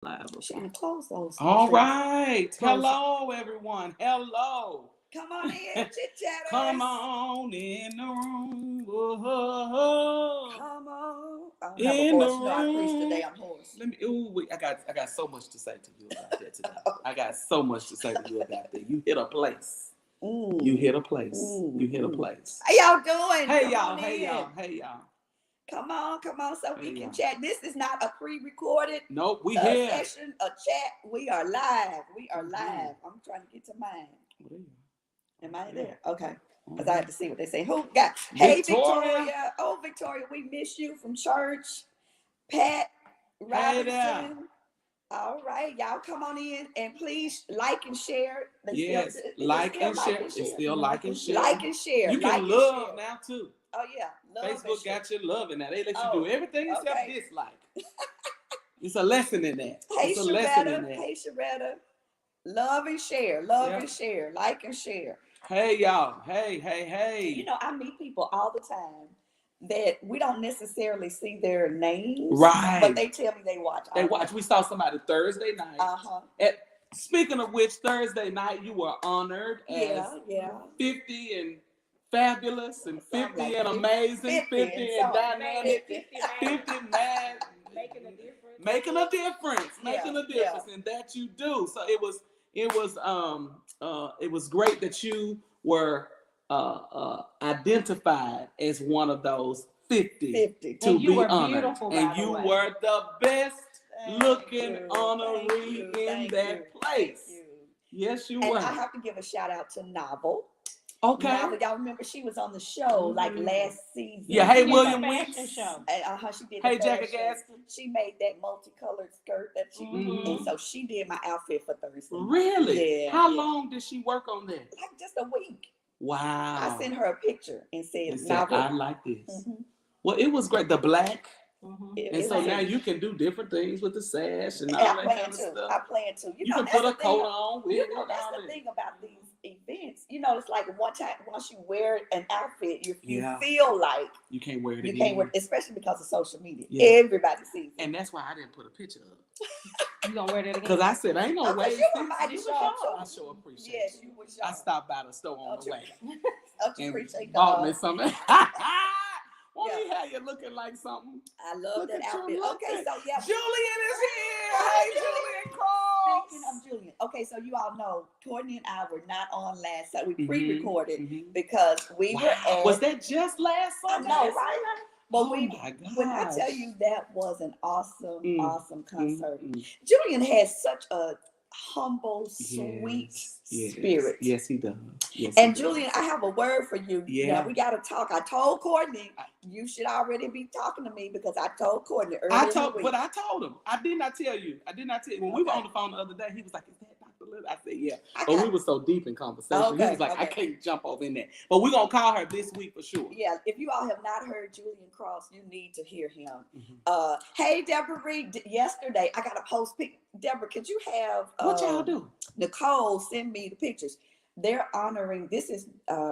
Live. She gonna close those. All streets. right. Close. Hello, everyone. Hello. Come on in, chit chatters. Come on in the room. Whoa. Come on. I don't have a In the voice. You know, I preach room. today. I'm hoarse. Let me. Ooh, wait, I got so much to say to you about that today. I got so much to say to you about that. You hit a place. You hit a place. You hit a place. How y'all doing? Hey Come y'all. on Hey in. y'all. Hey y'all. Come on, so Hey, we can y'all. chat. This is not a pre-recorded Nope. We here. session, a chat. We are live. We are live. I'm trying to get to mine. Am I there? Okay. Because I have to see what they say. Who got? Hey, Victoria. Oh, Victoria, we miss you from church. Pat Robinson. Hey, all right, y'all come on in and please like and share. Yes, like and share. It's still like and share. Like and share. You can love now too. Oh yeah, love Facebook got you loving now. They let you do everything except okay. dislike. It's a lesson in that. Hey, it's a lesson in that. Hey, Sharetta. Love and share. Love and share. Like and share. Hey, y'all. Hey. You know, I meet people all the time that we don't necessarily see their names, right? But they tell me they watch. They watch. We saw somebody Thursday night. Speaking of which, Thursday night you were honored as 50 and fabulous and 50 like and amazing, 50 and dynamic, 50 mad, making a difference, and that you do. So it was great that you were identified as one of those 50 to be honored, and you were the best looking honoree in that place. Yes, you were. And I have to give a shout out to Novel. Okay. Novel, y'all remember she was on the show like last season. Yeah. Hey, William Weeks. Show. She did. Hey, Jackie Gaston. She made that multicolored skirt that she, and so she did my outfit for Thursday. Really? Yeah. How long did she work on that? Like just a week. Wow. I sent her a picture and said, I like this. Well, it was great. The black. And so now you can do different things with the sash and all that kind of stuff. I plan to. You can put a coat on. That's the thing about these events. You know, it's like one time once you wear an outfit, you feel like you can't wear it again. You can't wear it, especially because of social media. Yeah. Everybody sees it. And that's why I didn't put a picture up. You gonna wear that again? Because I said I ain't gonna wear it. I sure appreciate it. Yes, you were sure. I stopped by the store on the way. Don't you appreciate bought me something. We had you looking like something. I love that outfit. Okay, so Julian is here. Hey, Julian Cross. Speaking of Julian, okay, so you all know Courtney and I were not on last Sunday. We pre-recorded because we were at. Was that just last Sunday? No, right? But when I tell you that was an awesome concert. Julian has such a humble, sweet spirit. Yes, he does. And Julian, I have a word for you. Yeah, we got to talk. I told Courtney you should already be talking to me because I told Courtney earlier in the week. But I told him. I did not tell you. When we were on the phone the other day, he was like, "Is that Dr. Lily?" I said, "Yeah." But we were so deep in conversation. He was like, "I can't jump over in there." But we're gonna call her this week for sure. Yeah. If you all have not heard Julian Cross, you need to hear him. Hey, Deborah Reed. Yesterday, I got a post pic. Deborah, could you have what y'all do? Nicole send me the pictures. They're honoring. This is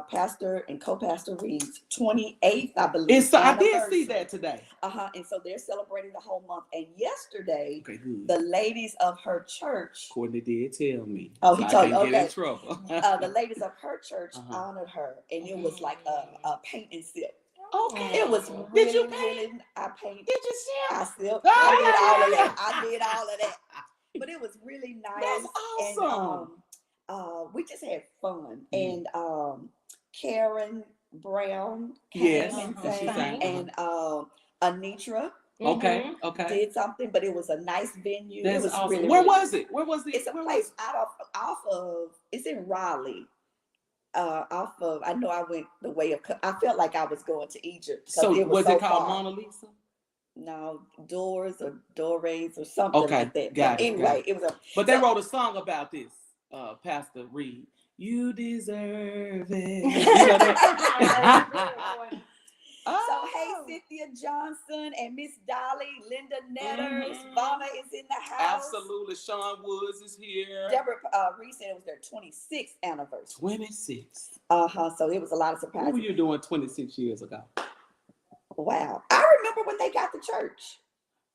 Pastor and co-pastor Reed's 28th, I believe. So I did see that today. And so they're celebrating the whole month. And yesterday, the ladies of her church. Courtney did tell me. Oh, he told you. Okay. Get in trouble. The ladies of her church honored her, and it was like a paint and sip. Okay. It was really, did you paint? I painted. Did you sip? I sip. I did all of that. But it was really nice. That's awesome. And we just had fun. And Karen Brown came and sang. And Anitra did something, but it was a nice venue. That's it was awesome. really, Where was it? It's a place off of it's in Raleigh. Off of, I know I went the way of, I felt like I was going to Egypt. So was it called Mona Lisa? No, Doors or Dores or something like that. Got anyway, it was But they wrote a song about this, Pastor Reed. You deserve it. So hey, Cynthia Johnson and Miss Dolly, Linda Netters, Vonna is in the house. Absolutely, Sean Woods is here. Deborah Reed said it was their 26th anniversary. 26. So it was a lot of surprises. What were you doing 26 years ago? Wow, I remember when they got the church.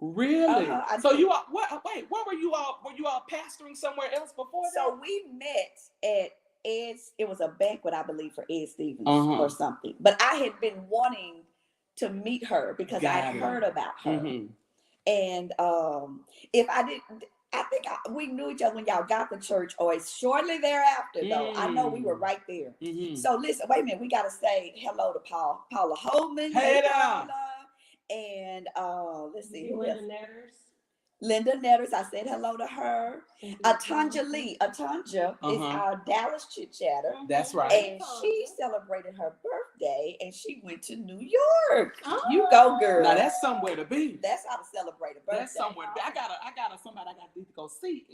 Really? So did. you all, wait, where were you all? Were you all pastoring somewhere else before that? So we met at Ed's. It was a banquet, I believe, for Ed Stevens or something. But I had been wanting to meet her because I heard about her. Mm-hmm. And if I didn't, I think we knew each other when y'all got to church, or it's shortly thereafter, though. I know we were right there. Mm-hmm. So listen, wait a minute. We got to say hello to Paula Holman. Hey, Paula. And let's see who else. Linda Netters. I said hello to her. Atanja Lee. Atanja is our Dallas chit chatter. That's right. And she celebrated her birthday and she went to New York. You go, girl. Now that's somewhere to be. That's how to celebrate a birthday. That's somewhere to be. I got somebody I got to go see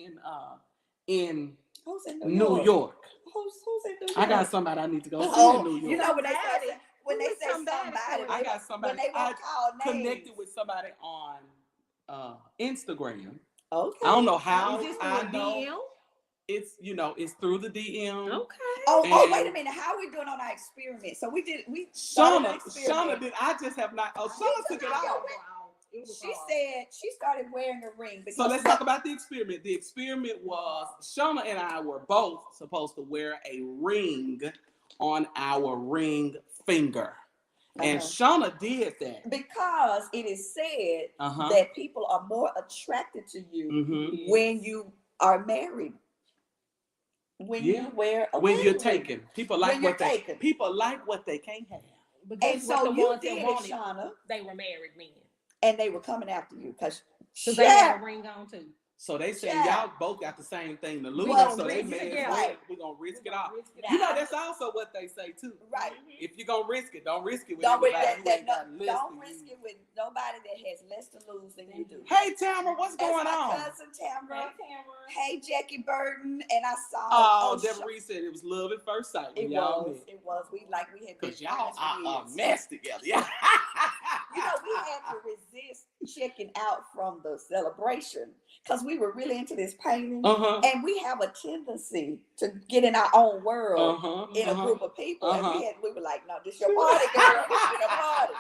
in who's in New York. Who's in New York? I got somebody I need to go see in New York. You know when they say somebody, I got somebody. I connected with somebody on Instagram. Okay. I don't know how. I know DM? It's it's through the DM. Okay. Oh, wait a minute. How are we doing on our experiment? So we Shauna did. I just have not. Shauna took it out. She said she started wearing a ring. So let's talk about the experiment. The experiment was Shauna and I were both supposed to wear a ring on our ring finger. And Shauna did that. Because it is said that people are more attracted to you when you are married. When you wear a when ring. You're taken. People like what they can't have. And so you did it, Shauna. They were married men. And they were coming after you because they had a ring on too. So they said y'all both got the same thing to lose. So they made we're gonna risk it all. That's also what they say too. Right. If you're gonna risk it, don't risk it with don't anybody don't risk it with nobody that has less to lose than you do. Hey Tamara, what's going on? Cousin Tamara. Hey Jackie Burton, and I saw. Deborah Reese said it was love at first sight. It was. We had because y'all are a mess together. Yeah. We had to resist checking out from the celebration because we were really into this painting, and we have a tendency to get in our own world in a group of people, and we were like, "No, this is your party, girl. This is your party."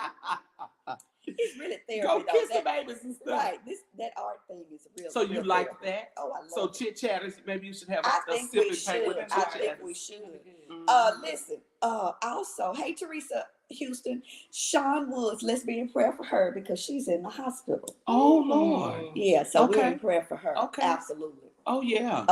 It's really therapy. Go kiss the babies and stuff. Right. That art thing is real. So you like that? Oh, I love it. So chit chatters, maybe you should have a sipping paint with I think we should. Listen. Also, hey Teresa Houston, Sean Woods. Let's be in prayer for her because she's in the hospital. Oh Lord. Yeah. So we're in prayer for her. Okay. Absolutely. Oh yeah.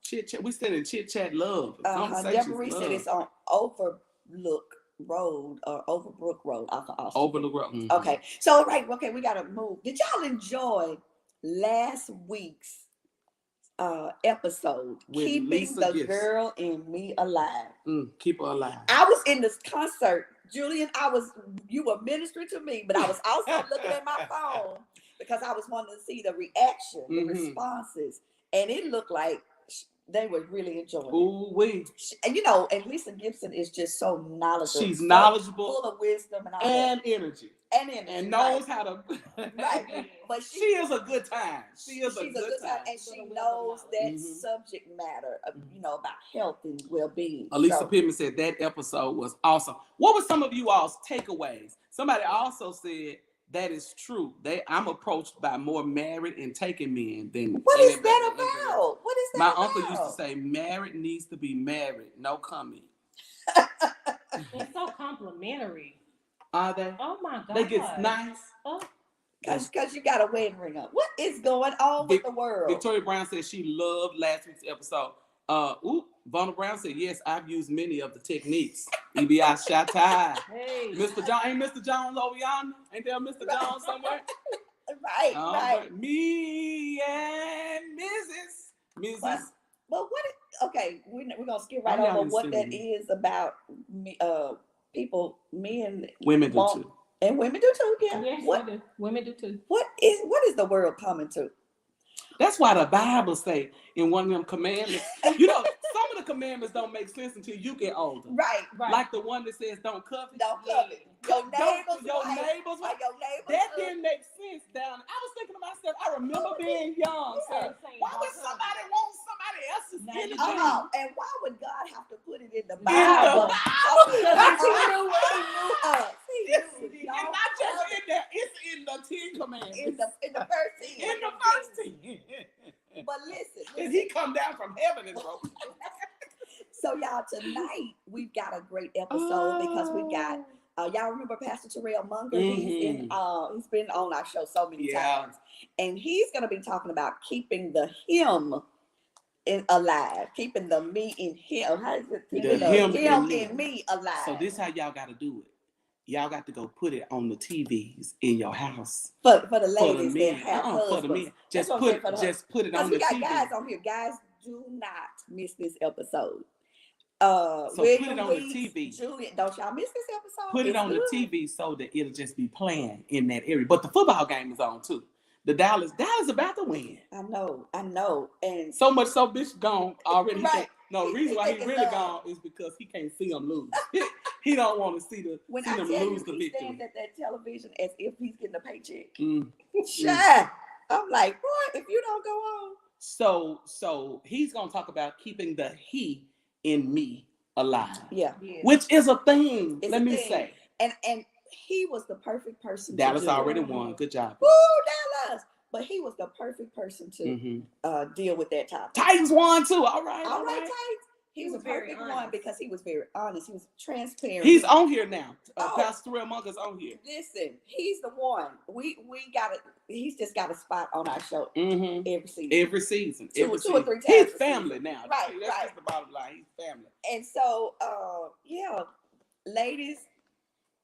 Chit chat. We still in chit chat love. Deborah said it's on Overlook Road or Overbrook Road off of Austin. Overlook Road. Mm-hmm. Okay. So we gotta move. Did y'all enjoy last week's episode, Keeping Lisa the Girl in Me Alive? Keep her alive. I was in this concert, Julian. You were ministering to me, but I was also looking at my phone because I was wanting to see the reaction, the responses, and it looked like they were really enjoying it. Ooh wee. And Lisa Gibson is just so knowledgeable. She's knowledgeable, full of wisdom and energy. And knows how to. Right. But she is a good time. She's a good time. And she knows that subject matter of, about health and well-being. Elisa Pittman said that episode was awesome. What were some of you all's takeaways? Somebody also said that is true. I'm approached by more married and taken men than. What is that about? What is that My about? uncle used to say, married needs to be married. No comment. It's so complimentary. Are they? Oh my God. They get nice. Because you got a wedding ring on. What is going on with the world? Victoria Brown said she loved last week's episode. Vonna Brown said, yes, I've used many of the techniques. EBI Shatai. Hey. Mr. Jones, ain't Mr. Jones over yonder? Ain't there a Mr. Jones somewhere? Right. Me and Mrs. But we're gonna skip right over what that is about. People, men, women do too, and women do too. Yeah, yes, women do too. What is the world coming to? That's why the Bible say in one of them commandments, some of the commandments don't make sense until you get older. Right. Like the one that says don't covet. Don't covet. Your neighbor's wife. That didn't make sense down. I was thinking to myself, I remember being young. Saying, why would somebody want somebody else's energy? And why would God have to put it in the Bible? He knew us. And not just in there, it's in the 10 Commandments. In the And he come down from heaven and broke. So y'all, tonight we've got a great episode because we got y'all remember Pastor Terrell Munger? Mm-hmm. He's been on our show so many times, and he's gonna be talking about keeping the him alive, keeping the me in him. How is it? The him in me alive. So this how y'all got to do it. Y'all got to go put it on the TVs in your house. For the ladies that have husbands. For the men. Just put it on the TV. We got guys on here. Guys, do not miss this episode. So William put it on Weeks, the TV. Julian, don't y'all miss this episode? Put it on the TV so that it'll just be playing in that area. But the football game is on too. The Dallas about to win. I know. And so much so bitch gone already. Right. The reason why he's really gone is because he can't see them lose. He don't want to see them lose the victory. Stands at that television as if he's getting a paycheck. Sure. I'm like, boy, if you don't go on. So he's gonna talk about keeping the he in me alive. Yeah. Which is a thing. Let me say. And he was the perfect person. Dallas already won. Good job. Woo, Dallas! But he was the perfect person to deal with that topic. Titans won too. All right, Titans. He was a perfect one because he was very honest. He was transparent. He's on here now. Pastor Terrell Munger's on here. Listen, he's the one. We got it. He's just got a spot on our show every season. Every season. Two or three times. He's family now. Right. That's just the bottom line. He's family. And so, ladies,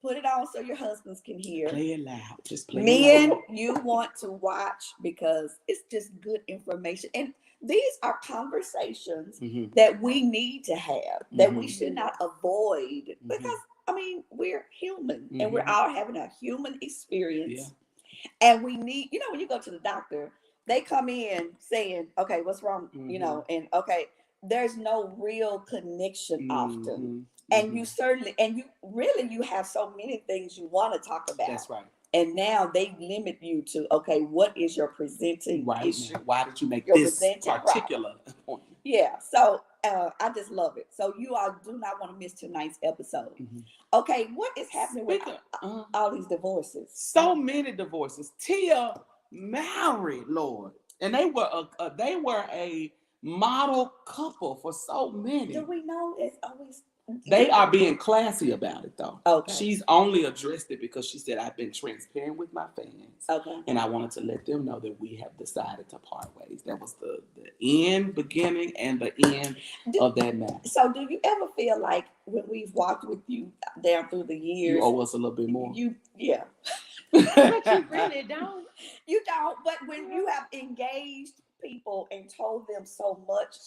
put it on so your husbands can hear. Play it loud. Just play it loud. Men, loud. you want to watch because it's just good information. And these are conversations that we need to have, that we should not avoid because, I mean, we're human and we're all having a human experience. Yeah. And we need, when you go to the doctor, they come in saying, okay, what's wrong? And okay, there's no real connection often. And you you have so many things you want to talk about. That's right. And now they limit you to, okay, what is your presenting issue? Why did you make this particular point? Yeah, so I just love it. So you all do not want to miss tonight's episode. Okay, what is happening with all these divorces? So many divorces. Tia married, Lord. And they were a model couple for so many. Do we know it's always... They are being classy about it, though. Okay. She's only addressed it because she said, I've been transparent with my fans. Okay. And I wanted to let them know that we have decided to part ways. That was the beginning and the end of that matter. So do you ever feel like when we've walked with you down through the years... You owe us a little bit more. Yeah. But you really don't. You don't. But when you have engaged people and told them so much...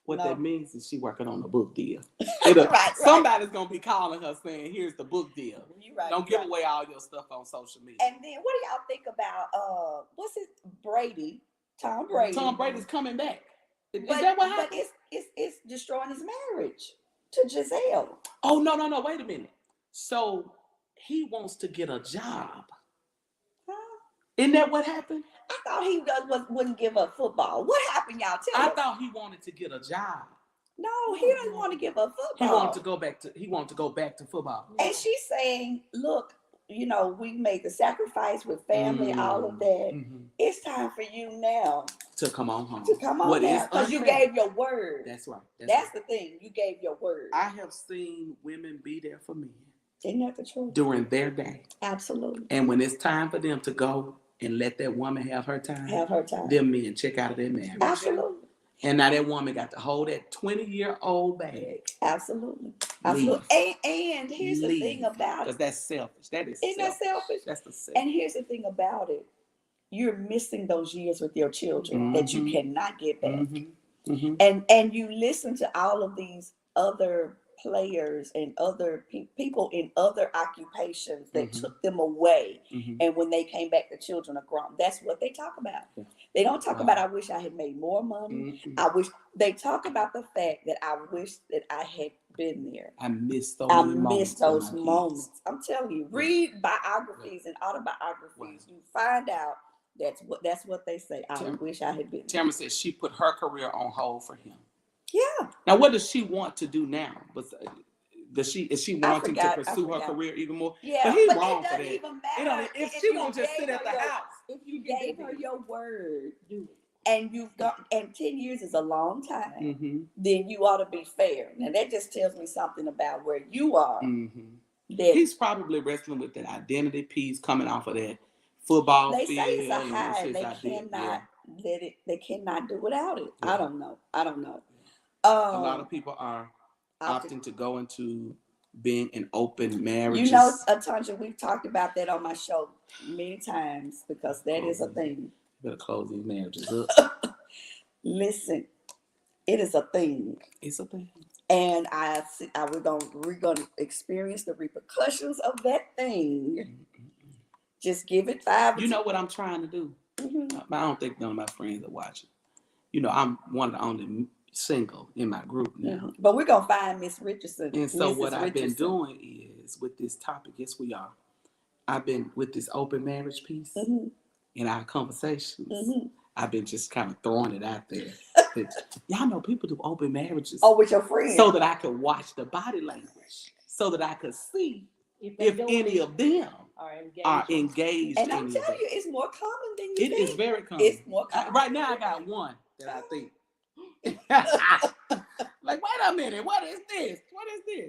What that means is she working on a book deal. Somebody's going to be calling her saying, here's the book deal. Don't give away all your stuff on social media. And then what do y'all think about, what's his, Brady? Tom Brady. Tom Brady's coming back. Is that what happened? But it's destroying his marriage to Giselle. Oh, no. Wait a minute. So he wants to get a job. Huh? Isn't that what happened? I thought he wouldn't give up football. What happened, y'all? Tell us. I thought he wanted to get a job. No, he doesn't want to give up football. He wanted to go back to football. And she's saying, look, we made the sacrifice with family, all of that. It's time for you now to come on home. Because you gave your word. That's right. That's the thing. You gave your word. I have seen women be there for men. Isn't that the truth? During their day. Absolutely. And when it's time for them to go and let that woman have her time. Them men check out of their marriage. Absolutely. And now that woman got to hold that 20-year-old bag. Absolutely. And here's the thing about it. Because that's selfish. Isn't that selfish? That's the selfish. And here's the thing about it. You're missing those years with your children that you cannot get back. And you listen to all of these other players and other people in other occupations that took them away. And when they came back, the children are grown. That's what they talk about. They don't talk about, I wish I had made more money. They talk about the fact that I wish that I had been there. I miss those moments. I'm telling you, read biographies and autobiographies. You find out that's what they say. I wish I had been there. Tamara says she put her career on hold for him. Yeah. Now, what does she want to do now? Is she wanting to pursue her career even more? Yeah, but he's but wrong it for doesn't that. even matter. If she won't just sit at the house. If you gave her your word, do it. and you've got, and 10 years is a long time, then you ought to be fair. Now that just tells me something about where you are. That he's probably wrestling with that identity piece coming off of that football they field. They say it's a high, and they cannot let it. They cannot do without it. Yeah. I don't know. A lot of people are opting to go into being in open marriages. You know, Tanja, we've talked about that on my show many times because that is a thing. You better close these marriages up. Listen, it is a thing. It's a thing. And we're gonna experience the repercussions of that thing. Just give it 5. You know what I'm trying to do? I don't think none of my friends are watching. You know, I'm one of the only single in my group now. But we're gonna find Miss Richardson. And so what I've been doing is with this topic, yes we are. I've been with this open marriage piece in our conversations. I've been just kind of throwing it out there. Y'all know people do open marriages. Oh, with your friends. So that I could watch the body language. So that I could see if any of them are engaged. And I'm telling you, it's more common than you think. It is very common. It's more common. Right now I got one that I think. Like, wait a minute, what is this?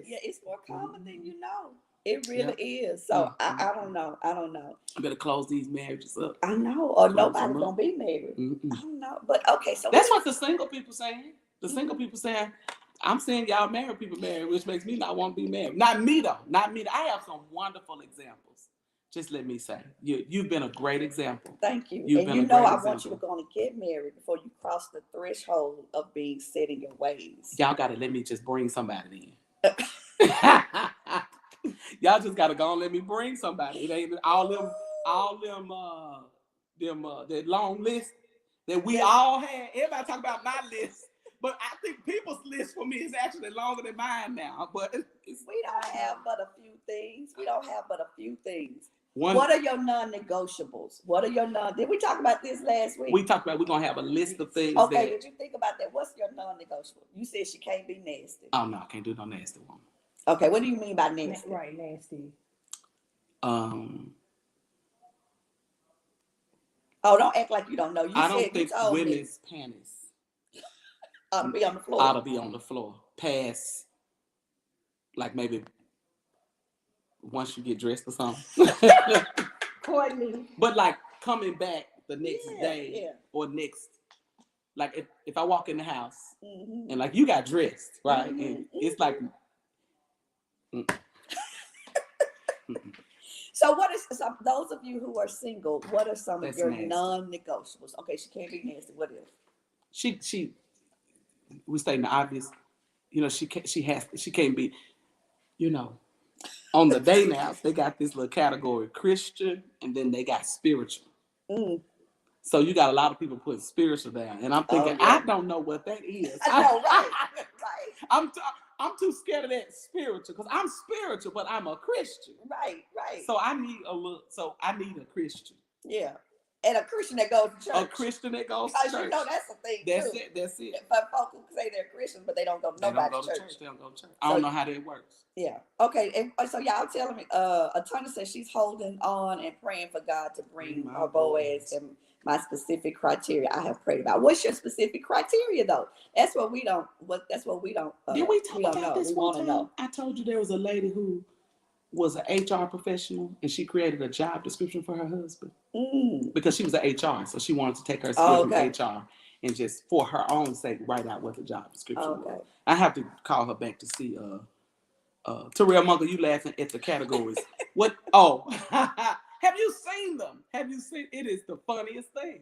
Yeah, it's more common than you know. It really is. So I don't know. I better close these marriages up. I know, or nobody's gonna be married. I don't know. But okay, so that's what the single people saying. The single people saying, I'm saying y'all married people married, which makes me not want to be married. Not me though. Not me. I have some wonderful examples. Just let me say, you've been a great example. Thank you. And you know, I want you to go and get married before you cross the threshold of being set in your ways. Y'all got to let me just bring somebody in. Y'all just got to go and let me bring somebody. It ain't all them that long list that we all had. Everybody talk about my list. But I think people's list for me is actually longer than mine now. But we don't have but a few things. What are your non-negotiables? Did we talk about this last week? We talked about we're going to have a list of things. Okay, did you think about that? What's your non-negotiable? You said she can't be nasty. Oh, no, I can't do no nasty woman. Okay, what do you mean by nasty? Right, nasty. Oh, don't act like you don't know. I don't think women's panties ought to be on the floor. Ought to be on the floor. Pass, like maybe once you get dressed or something. Courtney. But like coming back the next day or next, like if I walk in the house and like you got dressed, right? And it's like. So what is those of you who are single? What are some of your non-negotiables? Okay, she can't be nasty. What else? She we stating the obvious. You know, she can't be. You know, on the day now they got this little category Christian, and then they got spiritual. So you got a lot of people putting spiritual down, and I'm thinking I don't know what that is. I know, right. I'm too scared of that spiritual because I'm spiritual, but I'm a Christian. Right. So I need a Christian. Yeah. And a Christian that goes to church. A Christian that goes to church. Because you know that's the thing That's it. But folks who say they're Christians, but they don't go to church. They don't go to church. I don't know how that works. Yeah. Okay. And so y'all telling me, Attorney says she's holding on and praying for God to bring her Boaz and my specific criteria I have prayed about. What's your specific criteria though? That's what we don't. Did we talk about this one time? Know. I told you there was a lady who was an HR professional and she created a job description for her husband because she was an HR, so she wanted to take her skills from HR and just for her own sake write out what the job description was. I have to call her back to see. Terrell Munger, you laughing at the categories? What? Oh. Have you seen them? It is the funniest thing.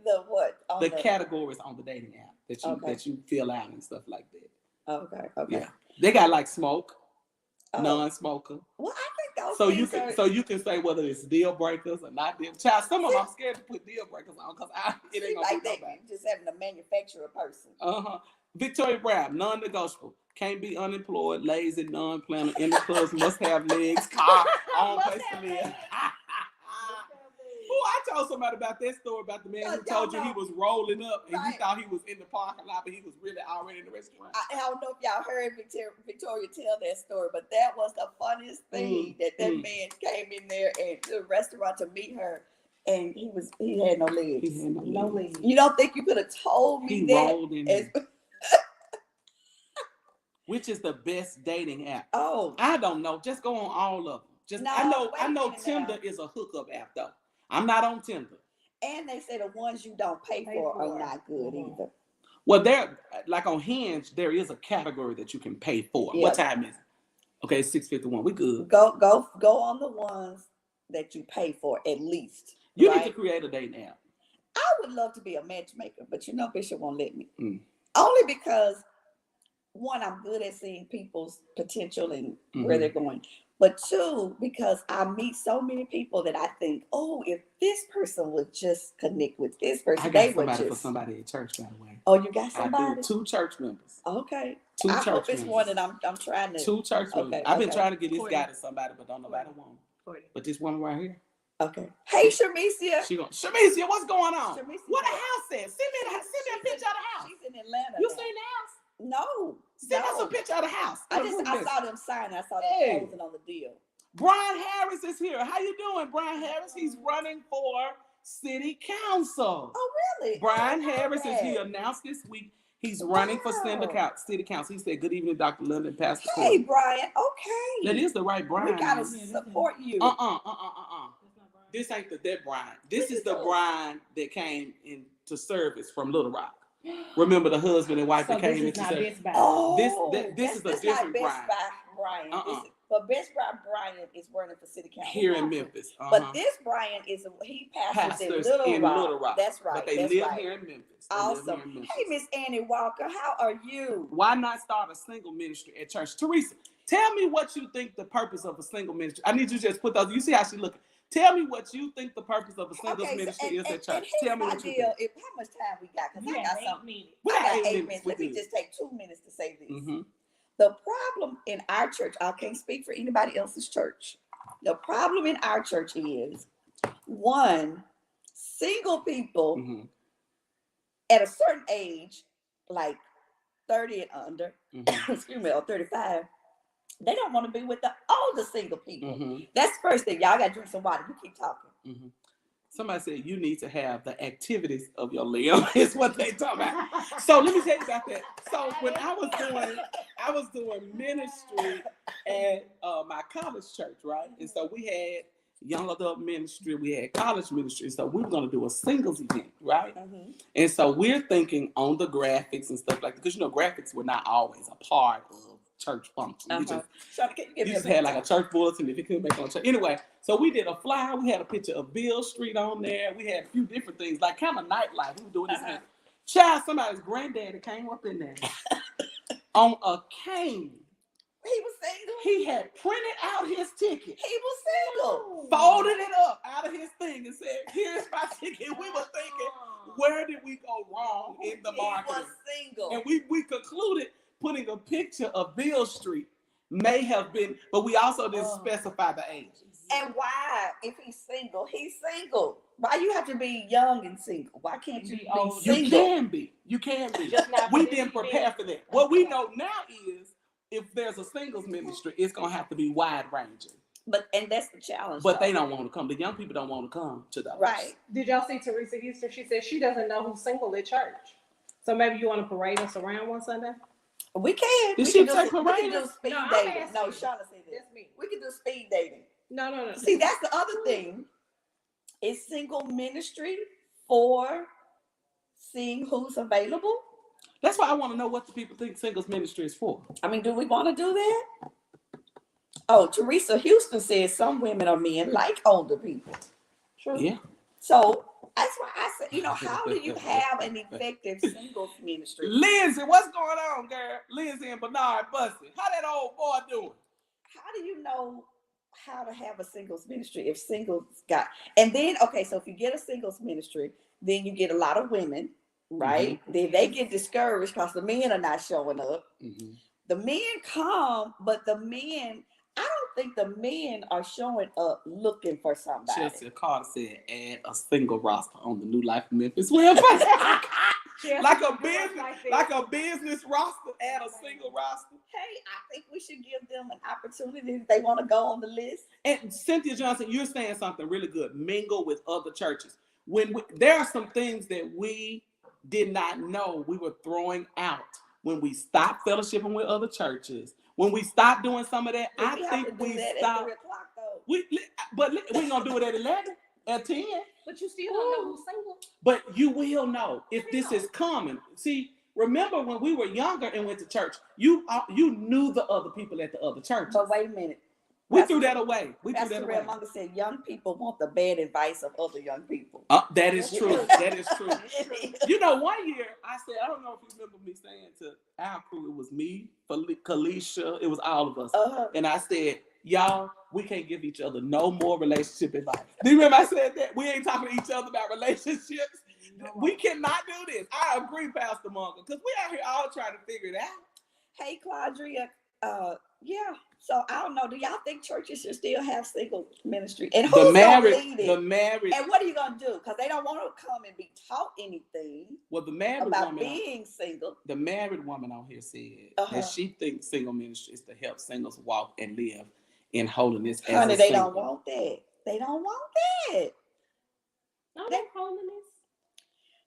The what? The categories on the dating app that you fill out and stuff like that. Okay. Yeah. They got like smoke, non-smoker. Well, I think those so you can say whether it's deal breakers or not deal. Child, some of them I'm scared to put deal breakers on because it ain't gonna like that. Nobody. Just having to manufacture a person. Victoria Brown, non-negotiable. Can't be unemployed, lazy, non-planner, in the clubs, must have legs, car, own place to live. I told somebody about that story about the man who told you he was rolling up and you thought he was in the parking lot, but he was really already in the restaurant. I don't know if y'all heard Victoria tell that story, but that was the funniest thing that man came in there and to the restaurant to meet her. And he had no legs. He had No legs. You don't think you could have told me He that? rolled in as- there. Which is the best dating app? Oh, I don't know. Just go on all of them. Just No, I know wait a minute Tinder now. is a hookup app though. I'm not on Tinder. and they say the ones you don't pay for are not good Mhm. either. Well, there like on Hinge, there is a category that you can pay for. Yeah. What time is it? Okay, it's 6:51. We good. Go on the ones that you pay for at least. You right? need to create a dating app. I would love to be a matchmaker, but Bishop won't let me. Mm. Only because one, I'm good at seeing people's potential and where Mhm. they're going. But two, because I meet so many people that I think, oh, if this person would just connect with this person, I they got would somebody for just. somebody at church, by the way. Oh, you got I somebody? do. 2 church members. Okay. Two I church hope it's members. one that I'm trying to. 2 church members. Okay, I've been okay. trying to get this Courtney. guy to somebody, but don't nobody want him. Courtney. But this woman right here, Okay. Hey, Sharmesia. she going, Shamicia, what's going on? Shamicia, What the house at? Send me a picture of the house. She's in Atlanta. You now. seen the house? No. Send us no. a picture of the house. I saw them sign. I saw them Hey. closing on the deal. Brian Harris is here. How you doing, Brian Harris? He's running for city council. Oh, really? Brian I love Harris, as he that. announced this week, he's running for Wow. city council. He said, "Good evening, Dr. London, Pastor Hey, Courtney." Brian. Okay. That is the right Brian. We gotta man. support you. This ain't that Brian. This This is the is Brian that came into service from Little Rock. Remember the husband and wife So that this came is into not service? Best Buy. Oh, This is a that's different not Best Brian. Buy Brian. But Best Buy Brian is running for city council Here in Memphis. But this Brian he pastors in Pastors Little in Rock. Little Rock. That's right. But they that's live right. here in Memphis. They live here in Awesome. Memphis. Hey, Miss Annie Walker, how are you? Why not start a single ministry at church? Teresa, tell me what you think the purpose of a single ministry. I need you to just put those. You see how she looking. Tell me what you think the purpose of a single ministry is at church. Tell me what you think. How much time we got? Because You I have got 8 something. minutes. We I got got 8 8 minutes. minutes. We Let me good. just take 2 minutes to say this. Mhm. The problem in our church, I can't speak for anybody else's church. The problem in our church is, one, single people Mhm. at a certain age, like 30 and under, Mhm. excuse me, or 35, they don't want to be with the older single people. Mhm. That's the first thing. Y'all got to drink some water. You keep talking. Mhm. Somebody said you need to have the activities of your Leo. Is what they talk about. So let me tell you about that. So when I was doing ministry at my college church, right? And so we had young adult ministry, we had college ministry. So we were going to do a singles event, right? Mm-hmm. And so we're thinking on the graphics and stuff like that, because graphics were not always a part of church function. We just Shauna, can you give you me just had like a church bulletin if you couldn't make it on church. Anyway, so we did a flyer. We had a picture of Bill Street on there. We had a few different things, like kind of nightlife. We were doing this thing. Child, somebody's granddaddy came up in there on a cane. He was single. He had printed out his ticket, He was single. folded it up out of his thing, and said, "Here's my ticket." We were thinking, where did we go wrong in the He marketing? was single. And we concluded putting a picture of Bill Street may have been, but we also didn't specify the age. And why, if he's single, he's single. Why you have to be young and single? Why can't you be old. You single? can be. You can be. Just not We for this didn't prepare event. for that. What we know now is if there's a singles ministry, it's gonna have to be wide ranging. And that's the challenge. But they though. don't want to come. The young people don't want to come to those. Right. Did y'all see Teresa Houston? She said she doesn't know who's single at church. So maybe you want to parade us around one Sunday? We can. Did we she can say we can parade do us? speed No, I'm dating. asking No, you. Shauna said that. That's me. We can do speed dating. No. See, that's the other thing. Is single ministry for seeing who's available? That's why I want to know what the people think singles ministry is for. I mean, do we want to do that? Oh, Teresa Houston says some women or men like older people. True. Yeah. So that's why I said, how do you have an effective singles ministry? Lindsay, what's going on, girl? Lindsay and Bernard Bussy. How that old boy doing? How do you know how to have a singles ministry if singles got, and then, okay, so if you get a singles ministry, then you get a lot of women, right? Then they get discouraged because the men are not showing up. Mm-hmm. The men come, but the men, I don't think the men are showing up looking for somebody. Chelsea Carter said, add a single roster on the New Life of Memphis website. like a business roster. add a single roster. Hey, I think we should give them an opportunity if they want to go on the list. And Cynthia Johnson, you're saying something really good. Mingle with other churches. There are some things that we did not know we were throwing out when we stopped fellowshipping with other churches. When we stopped doing some of that, I think we stopped. At 3 o'clock, though. We ain't gonna do it at 11, at 10. But you still don't know who's single. But you will know if this is common. See, remember when we were younger and went to church, you knew the other people at the other churches. But wait a minute. We threw that away. Pastor Terrell Munger said young people want the bad advice of other young people. That is true. That is true. You know, one year I said, I don't know if you remember me saying to our crew, it was me, Kalisha, it was all of us. And I said, y'all, we can't give each other no more relationship advice. Do you remember I said that? We ain't talking to each other about relationships. No. We cannot do this. I agree, Pastor Munger, because we out here all trying to figure it out. Hey, Claudria, yeah. So I don't know. Do y'all think churches should still have single ministry? And who's gonna lead it? The married. And what are you gonna do? Because they don't want to come and be taught anything. Well, the married about woman being single. The married woman on here said that she thinks single ministry is to help singles walk and live in holiness. Honey, they don't want that. They don't want that. No, they holiness.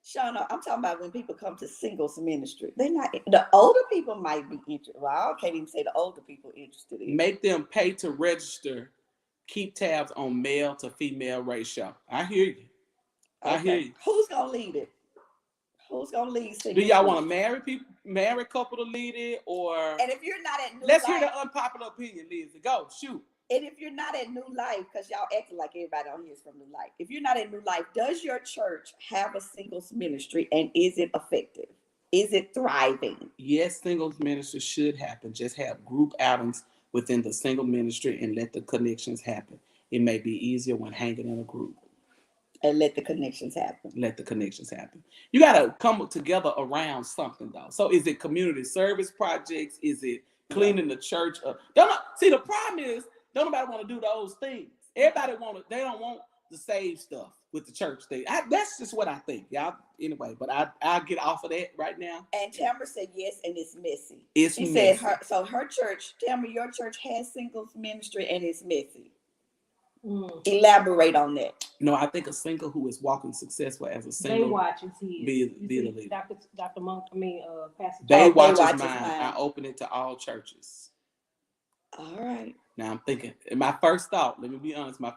Shauna, I'm talking about when people come to singles ministry. They're not. The older people might be interested. Well, I can't even say the older people interested in. Make them pay to register. Keep tabs on male to female ratio. I hear you. I hear you. Who's gonna lead it? Who's gonna lead? Do y'all want a married couple to lead it, or? And if you're not at New Let's Life, hear the unpopular opinion, Lizzie. Go shoot. And if you're not at New Life, because y'all acting like everybody on here is from New Life. If you're not at New Life, does your church have a singles ministry, and is it effective? Is it thriving? Yes, singles ministry should happen. Just have group outings within the single ministry and let the connections happen. It may be easier when hanging in a group. And let the connections happen. Let the connections happen. You got to come together around something, though. So is it community service projects? Is it cleaning the church up? See, the problem is, don't nobody want to do those things. Everybody they don't want the save stuff with the church thing. That's just what I think, y'all. Anyway, but I'll get off of that right now. And Tamara said yes, and it's messy. She said her church, Tamara, your church has singles ministry and it's messy. Elaborate on that. No, I think a single who is walking successful as a single. They watches be the leader. Dr. Monk, Pastor. They watches mine. I open it to all churches. All right. Now I'm thinking, in my first thought, let me be honest, let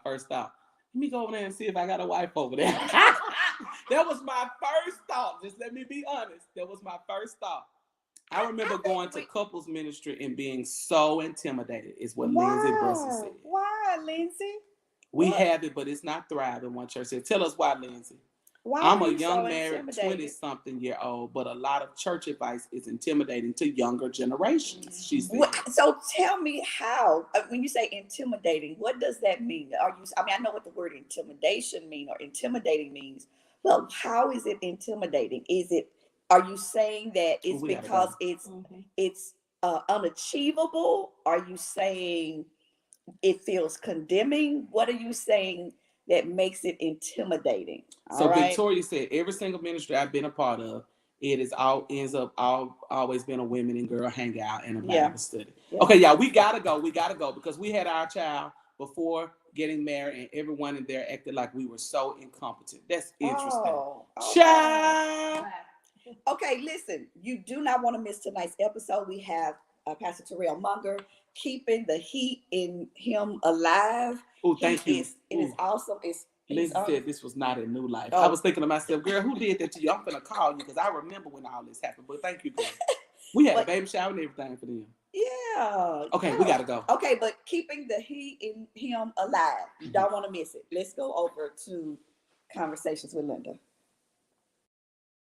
me go over there and see if I got a wife over there. That was my first thought. Just let me be honest. That was my first thought. I remember going to couples ministry and being so intimidated, is what Lindsay Brusson said. Why, Lindsay? We have it, but it's not thriving, one church said. Tell us why, Lindsay. Why I'm a young married 20-something year old, but a lot of church advice is intimidating to younger generations, she said. So tell me how, when you say intimidating, what does that mean? I know what the word intimidation means, or intimidating means. Well, how is it intimidating? Are you saying that it's because it's unachievable? Are you saying it feels condemning? What are you saying that makes it intimidating? So Victoria said, every single ministry I've been a part of, ends up always been a women and girl hangout and a Bible study. Yeah. Okay, y'all, we gotta go because we had our child before getting married and everyone in there acted like we were so incompetent. That's interesting. Child. Okay, listen, you do not want to miss tonight's episode. We have Pastor Terrell Munger, keeping the heat in him alive. Oh, thank you. It is awesome. Lindsay said this was not a New Life. I was thinking to myself, girl, who did that to you? I'm gonna call you because I remember when all this happened. But thank you, girl. We had a baby shower and everything for them. Yeah. Okay, we gotta go. Okay, but keeping the heat in him alive. You don't want to miss it. Let's go over to Conversations with Linda.